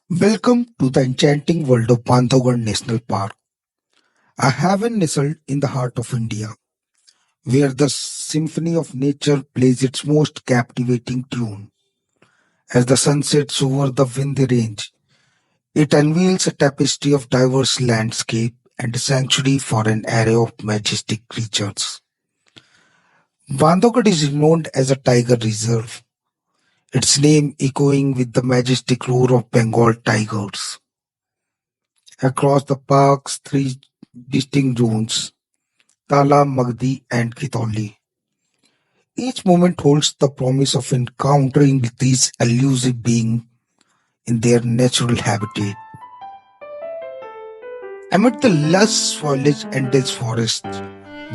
Welcome to the enchanting world of Bandhavgarh National Park, a haven nestled in the heart of India, where the symphony of nature plays its most captivating tune. As the sun sets over the windy range, it unveils a tapestry of diverse landscape and a sanctuary for an array of majestic creatures. Bandhavgarh is renowned as a tiger reserve, its name echoing with the majestic roar of Bengal tigers. Across the park's three distinct zones, Tala, Magdi, and Kitauli. Each moment holds the promise of encountering these elusive beings in their natural habitat. Amid the lush foliage and dense forests,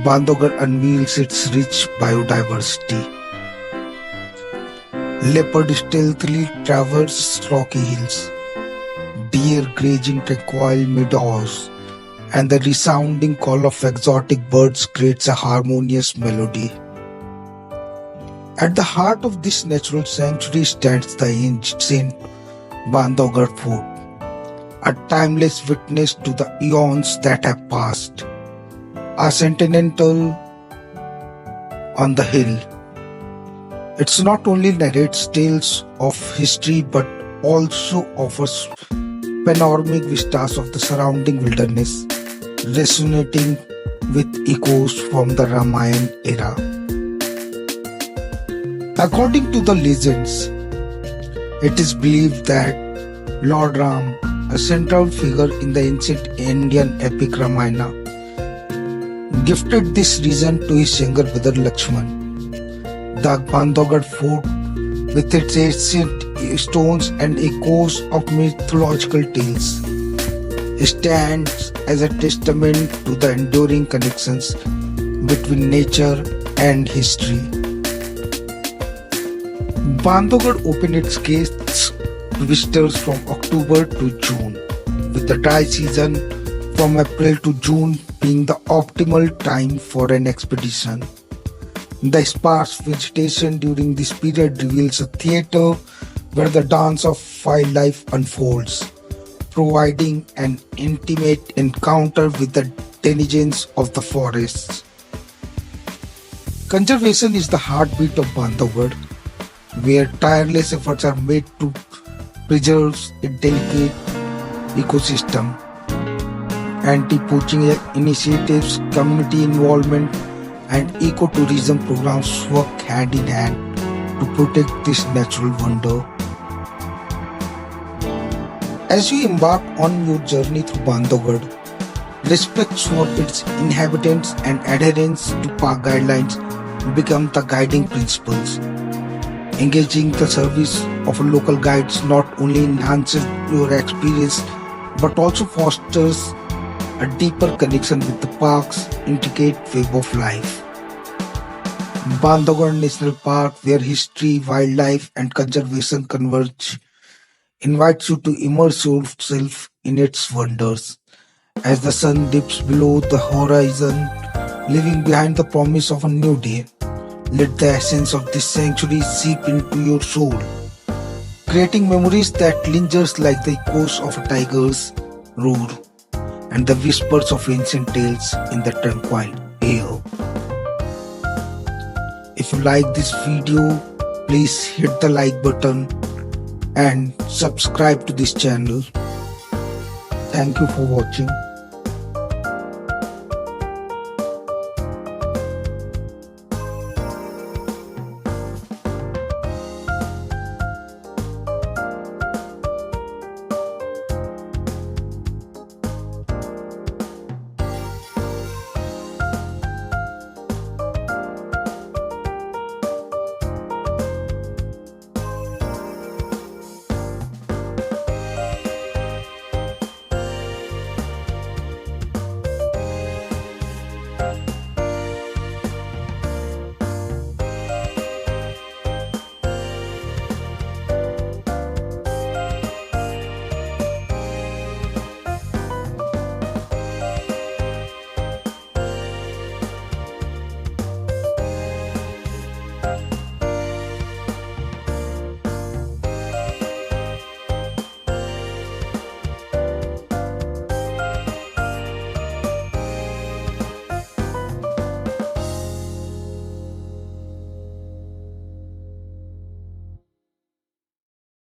Bandhavgarh unveils its rich biodiversity. Leopards stealthily traverse rocky hills, deer grazing tranquil meadows, and the resounding call of exotic birds creates a harmonious melody. At the heart of this natural sanctuary stands the ancient Bandhavgarh Fort, a timeless witness to the eons that have passed. A sentinel on the hill, it not only narrates tales of history but also offers panoramic vistas of the surrounding wilderness, resonating with echoes from the Ramayana era. According to the legends, it is believed that Lord Ram, a central figure in the ancient Indian epic Ramayana, gifted this region to his younger brother Lakshman. The Bandhavgarh Fort, with its ancient stones and echoes of mythological tales, stands as a testament to the enduring connections between nature and history. Bandhavgarh opened its gates to visitors from October to June, with the dry season from April to June being the optimal time for an expedition. The sparse vegetation during this period reveals a theatre where the dance of wildlife unfolds, providing an intimate encounter with the denizens of the forests. Conservation is the heartbeat of Bandhavgarh, where tireless efforts are made to preserve a delicate ecosystem. Anti-poaching initiatives, community involvement, and ecotourism programs work hand in hand to protect this natural wonder. As you embark on your journey through Bandhavgarh, respect for its inhabitants and adherence to park guidelines become the guiding principles. Engaging the service of a local guides not only enhances your experience but also fosters a deeper connection with the park's intricate web of life. Bandhavgarh National Park, where history, wildlife, and conservation converge, invites you to immerse yourself in its wonders. As the sun dips below the horizon, leaving behind the promise of a new day, let the essence of this sanctuary seep into your soul, creating memories that lingers like the echoes of a tiger's roar and the whispers of ancient tales in the tranquil air. If you like this video, please hit the like button and subscribe to this channel. Thank you for watching.